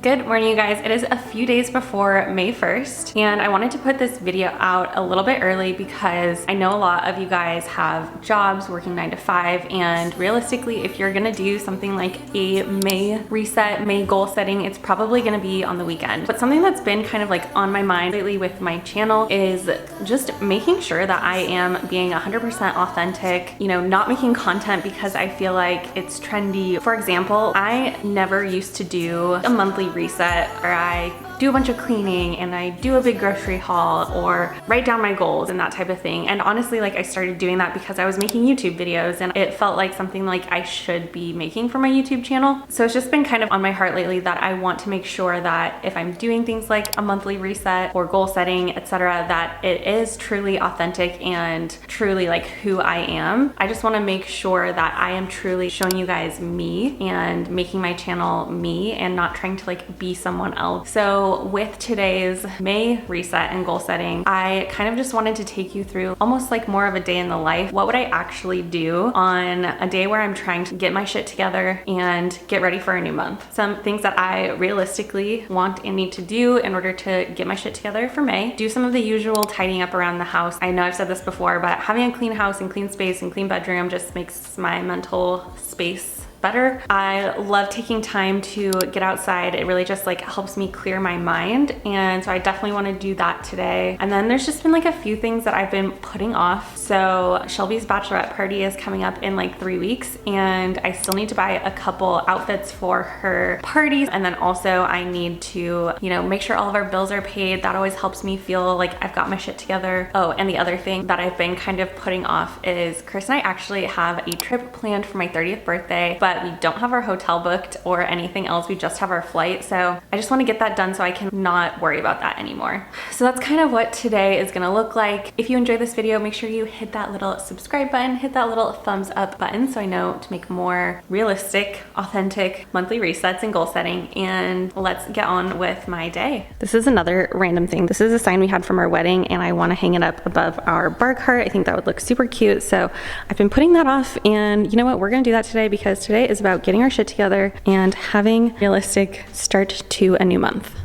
Good morning, you guys. It is a few days before May 1st, and I wanted to put this video out a little bit early because I know a lot of you guys have jobs working 9 to 5, and realistically, if you're gonna do something like a May reset, May goal setting, it's probably gonna be on the weekend. But something that's been kind of like on my mind lately with my channel is just making sure that I am being 100% authentic, you know, not making content because I feel like it's trendy. For example, I never used to do a monthly reset, or I do a bunch of cleaning and I do a big grocery haul or write down my goals and that type of thing. And honestly, like, I started doing that because I was making YouTube videos and it felt like something like I should be making for my YouTube channel. So it's just been kind of on my heart lately that I want to make sure that if I'm doing things like a monthly reset or goal setting, etc., that it is truly authentic and truly like who I am. I just want to make sure that I am truly showing you guys me and making my channel me and not trying to like be someone else. So with today's May reset and goal setting, I kind of just wanted to take you through almost like more of a day in the life. What would I actually do on a day where I'm trying to get my shit together and get ready for a new month? Some things that I realistically want and need to do in order to get my shit together for May. Do some of the usual tidying up around the house. I know I've said this before, but having a clean house and clean space and clean bedroom just makes my mental space better. I love taking time to get outside. It really just like helps me clear my mind. And so I definitely want to do that today. And then there's just been like a few things that I've been putting off. So Shelby's bachelorette party is coming up in like 3 weeks, and I still need to buy a couple outfits for her parties. And then also I need to, you know, make sure all of our bills are paid. That always helps me feel like I've got my shit together. Oh, and the other thing that I've been kind of putting off is Chris and I actually have a trip planned for my 30th birthday, but we don't have our hotel booked or anything else. We just have our flight. So I just want to get that done so I can not worry about that anymore. So that's kind of what today is going to look like. If you enjoyed this video, make sure you hit that little subscribe button, hit that little thumbs up button so I know to make more realistic, authentic monthly resets and goal setting. And let's get on with my day. This is another random thing. This is a sign we had from our wedding and I want to hang it up above our bar cart. I think that would look super cute. So I've been putting that off, and you know what? We're going to do that today because today is about getting our shit together and having a realistic start to a new month.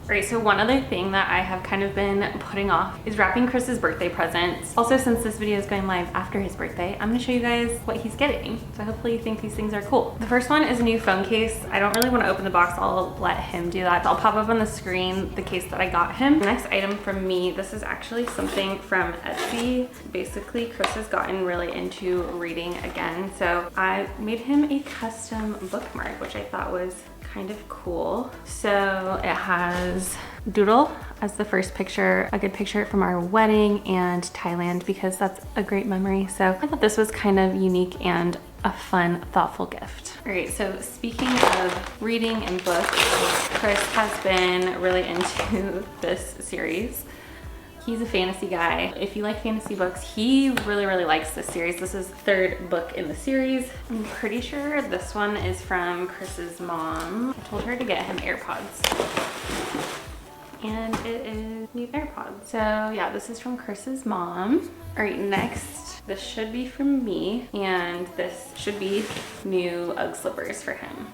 All right, so one other thing that I have kind of been putting off is wrapping Chris's birthday presents. Also, since this video is going live after his birthday, I'm gonna show you guys what he's getting. So hopefully you think these things are cool. The first one is a new phone case. I don't really wanna open the box. I'll let him do that. I'll pop up on the screen the case that I got him. The next item from me, this is actually something from Etsy. Basically, Chris has gotten really into reading again. So I made him a custom bookmark, which I thought was kind of cool. So it has Doodle as the first picture, a good picture from our wedding and Thailand because that's a great memory. So I thought this was kind of unique and a fun, thoughtful gift. All right, so speaking of reading and books, Chris has been really into this series. He's a fantasy guy. If you like fantasy books, he really, really likes this series. This is the third book in the series. I'm pretty sure this one is from Chris's mom. I told her to get him AirPods. And it is new AirPods. So yeah, this is from Chris's mom. All right, next, this should be from me. And this should be new Ugg slippers for him.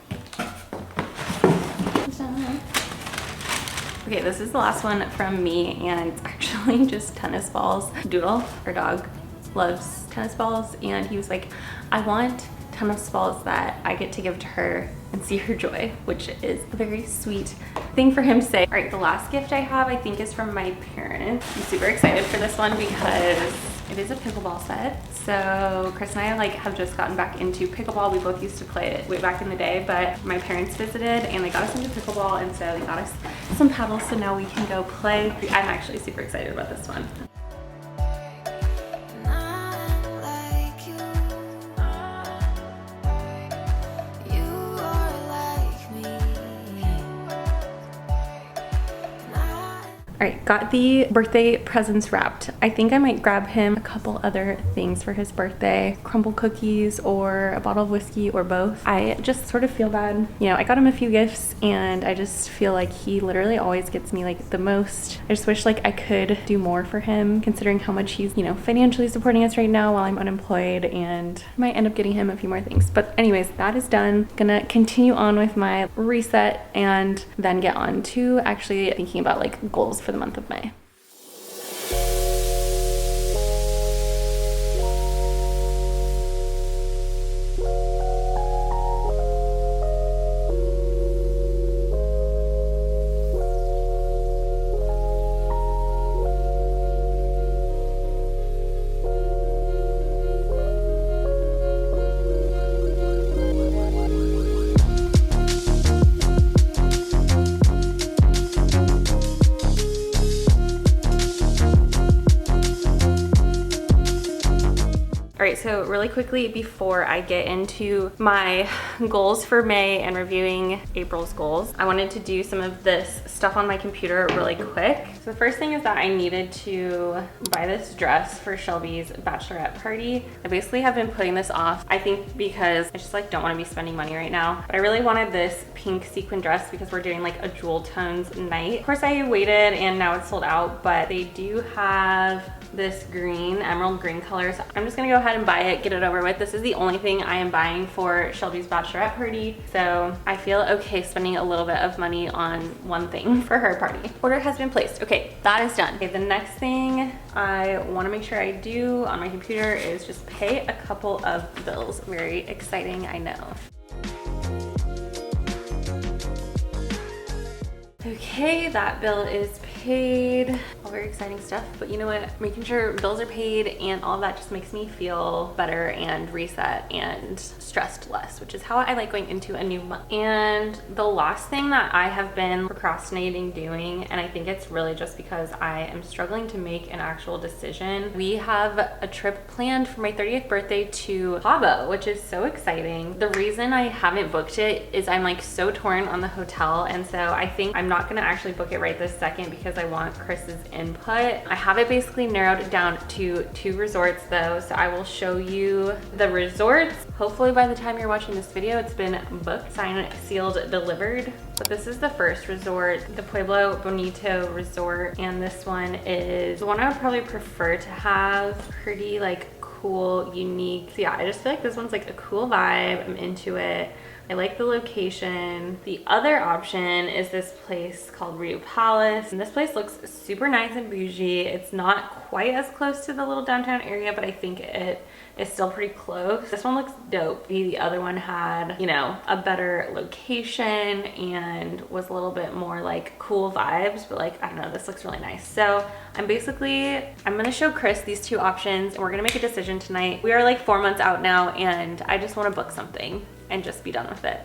Okay, this is the last one from me, and it's actually just tennis balls. Doodle, our dog, loves tennis balls, and he was like, I want tennis balls that I get to give to her and see her joy, which is a very sweet thing for him to say. All right, the last gift I have, I think, is from my parents. I'm super excited for this one because it is a pickleball set. So Chris and I have just gotten back into pickleball. We both used to play it way back in the day, but my parents visited and they got us into pickleball, and so they got us some paddles, so now we can go play. I'm actually super excited about this one. All right, got the birthday presents wrapped. I think I might grab him a couple other things for his birthday, crumble cookies or a bottle of whiskey or both. I just sort of feel bad. You know, I got him a few gifts and I just feel like he literally always gets me like the most. I just wish like I could do more for him considering how much he's, you know, financially supporting us right now while I'm unemployed, and I might end up getting him a few more things. But anyways, that is done. Gonna continue on with my reset and then get on to actually thinking about like goals for the month of May. All right, so really quickly before I get into my goals for May and reviewing April's goals, I wanted to do some of this stuff on my computer really quick. So the first thing is that I needed to buy this dress for Shelby's bachelorette party. I basically have been putting this off, I think because I just like don't want to be spending money right now. But I really wanted this pink sequin dress because we're doing like a jewel tones night. Of course I waited and now it's sold out, but they do have this green, emerald green color. So I'm just gonna go ahead and buy it, get it over with. This is the only thing I am buying for Shelby's bachelorette party. So I feel okay spending a little bit of money on one thing for her party. Order has been placed. Okay, that is done. Okay, the next thing I wanna make sure I do on my computer is just pay a couple of bills. Very exciting, I know. Okay, that bill is paid. All very exciting stuff, but you know what? Making sure bills are paid and all of that just makes me feel better and reset and stressed less, which is how I like going into a new month. And the last thing that I have been procrastinating doing, and I think it's really just because I am struggling to make an actual decision. We have a trip planned for my 30th birthday to Cabo, which is so exciting. The reason I haven't booked it is I'm like so torn on the hotel, and so I think I'm not gonna actually book it right this second because I want Chris's input. I have it basically narrowed down to 2 resorts though, so I will show you the resorts. Hopefully by the time you're watching this video, it's been booked, signed, sealed, delivered. But this is the first resort, the Pueblo Bonito Resort, and this one is the one I would probably prefer to have. Pretty like cool, unique. So yeah, I just feel like this one's like a cool vibe. I'm into it. I like the location. The other option is this place called Rio Palace. And this place looks super nice and bougie. It's not quite as close to the little downtown area, but I think it is still pretty close. This one looks dope. The other one had, you know, a better location and was a little bit more like cool vibes, but like, I don't know, this looks really nice. So I'm gonna show Chris these 2 options and we're gonna make a decision tonight. We are like 4 months out now and I just wanna book something and just be done with it.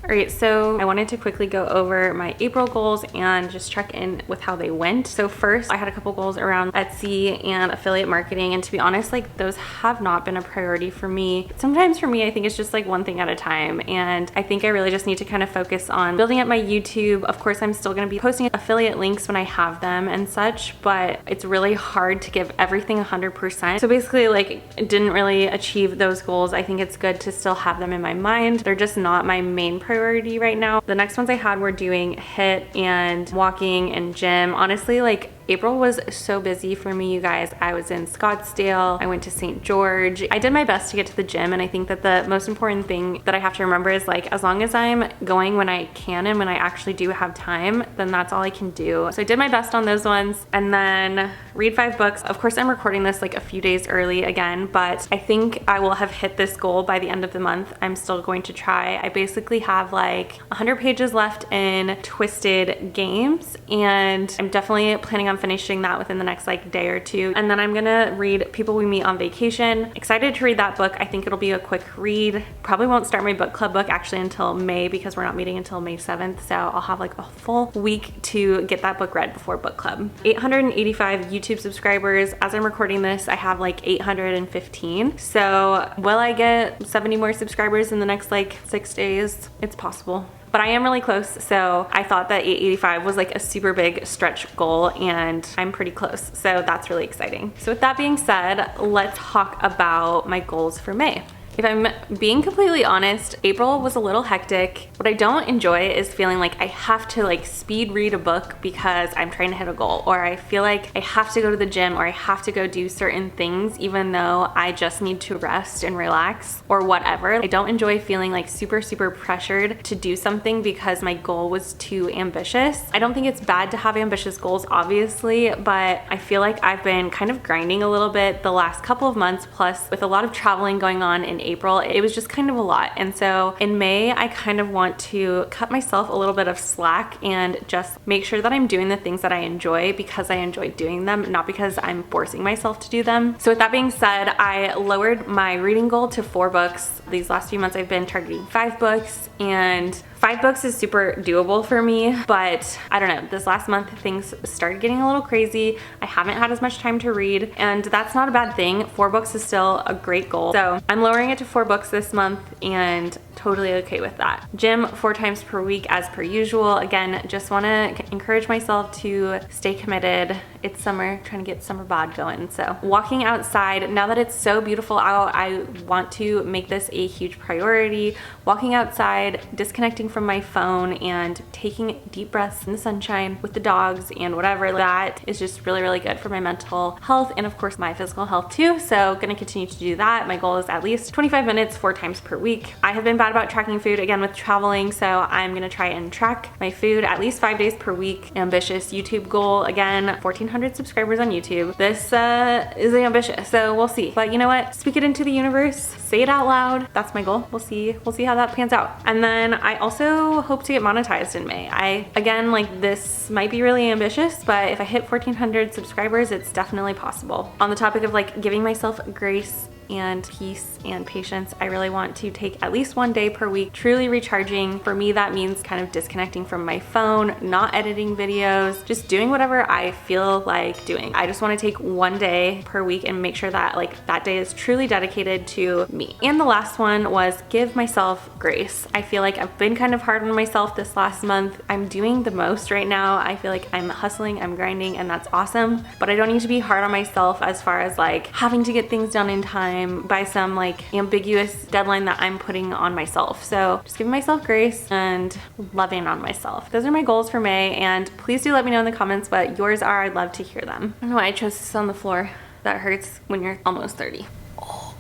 All right, so I wanted to quickly go over my April goals and just check in with how they went. So first, I had a couple goals around Etsy and affiliate marketing, and to be honest, like those have not been a priority for me. Sometimes for me, I think it's just like one thing at a time, and I think I really just need to kind of focus on building up my YouTube. Of course, I'm still gonna be posting affiliate links when I have them and such, but it's really hard to give everything 100%. So basically, like, didn't really achieve those goals. I think it's good to still have them in my mind. They're just not my main priority right now. The next ones I had were doing HIIT and walking and gym. Honestly, like April was so busy for me, you guys. I was in Scottsdale, I went to St. George. I did my best to get to the gym, and I think that the most important thing that I have to remember is like, as long as I'm going when I can and when I actually do have time, then that's all I can do. So I did my best on those ones. And then read 5 books. Of course, I'm recording this like a few days early again, but I think I will have hit this goal by the end of the month. I'm still going to try. I basically have like 100 pages left in Twisted Games, and I'm definitely planning on finishing that within the next like day or 2. And then I'm gonna read People We Meet on Vacation. Excited to read that book. I think it'll be a quick read. Probably won't start my book club book actually until May because we're not meeting until May 7th. So I'll have like a full week to get that book read before book club. 885 YouTube subscribers. As I'm recording this, I have like 815. So will I get 70 more subscribers in the next like 6 days? It's possible. but I am really close. So I thought that 885 was like a super big stretch goal, and I'm pretty close. So that's really exciting. So with that being said, let's talk about my goals for May. If I'm being completely honest, April was a little hectic. What I don't enjoy is feeling like I have to like speed read a book because I'm trying to hit a goal, or I feel like I have to go to the gym, or I have to go do certain things even though I just need to rest and relax or whatever. I don't enjoy feeling like super pressured to do something because my goal was too ambitious. I don't think it's bad to have ambitious goals, obviously, but I feel like I've been kind of grinding a little bit the last couple of months, plus with a lot of traveling going on in April, it was just kind of a lot. And so in May, I kind of want to cut myself a little bit of slack and just make sure that I'm doing the things that I enjoy because I enjoy doing them, not because I'm forcing myself to do them. So with that being said, I lowered my reading goal to 4 books. These last few months, I've been targeting 5 books, and 5 books is super doable for me, but I don't know, this last month things started getting a little crazy. I haven't had as much time to read, and that's not a bad thing. 4 books is still a great goal. So I'm lowering it to 4 books this month, and totally okay with that. Gym 4 times per week as per usual. Again, just wanna encourage myself to stay committed. It's summer, trying to get summer bod going. So walking outside, now that it's so beautiful out, I want to make this a huge priority. Walking outside, disconnecting from my phone, and taking deep breaths in the sunshine with the dogs and whatever, that is just really good for my mental health and of course my physical health too. So gonna continue to do that. My goal is at least 25 minutes 4 times per week. I have been bad about tracking food again with traveling, so I'm gonna try and track my food at least 5 days per week. Ambitious YouTube goal, again, 1,400 subscribers on YouTube. This is ambitious, so we'll see. But you know what? Speak it into the universe, say it out loud. That's my goal. We'll see how that pans out. And then I also hope to get monetized in May. Again, like, this might be really ambitious, but if I hit 1,400 subscribers, it's definitely possible. On the topic of like giving myself grace and peace and patience, I really want to take at least 1 day per week truly recharging. For me, that means kind of disconnecting from my phone, not editing videos, just doing whatever I feel like doing. I just want to take 1 day per week and make sure that like that day is truly dedicated to me. And the last one was give myself grace. I feel like I've been kind of hard on myself this last month. I'm doing the most right now. I feel like I'm hustling, I'm grinding, and that's awesome, but I don't need to be hard on myself as far as like having to get things done in time by some like ambiguous deadline that I'm putting on myself. So just giving myself grace and loving on myself. Those are my goals for May, and please do let me know in the comments what yours are. I'd love to hear them. I don't know why I chose this on the floor. That hurts when you're almost 30. Oh,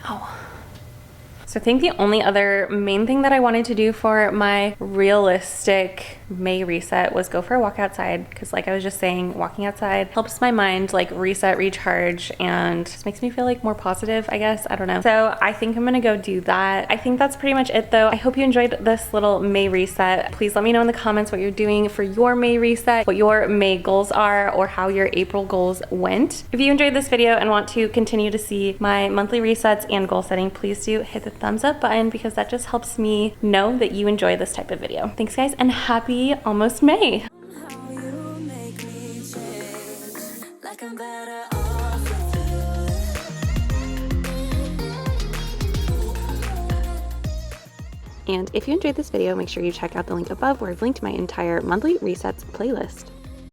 ow. So I think the only other main thing that I wanted to do for my realistic May reset was go for a walk outside, because like I was just saying, walking outside helps my mind like reset, recharge, and just makes me feel like more positive, I guess. I don't know. So I think I'm gonna go do that. I think that's pretty much it though. I hope you enjoyed this little May reset. Please let me know in the comments what you're doing for your May reset, what your May goals are, or how your April goals went. If you enjoyed this video and want to continue to see my monthly resets and goal setting, please do hit the thumbs up button, because that just helps me know that you enjoy this type of video. Thanks guys, and happy almost May. And if you enjoyed this video, make sure you check out the link above where I've linked my entire monthly resets playlist.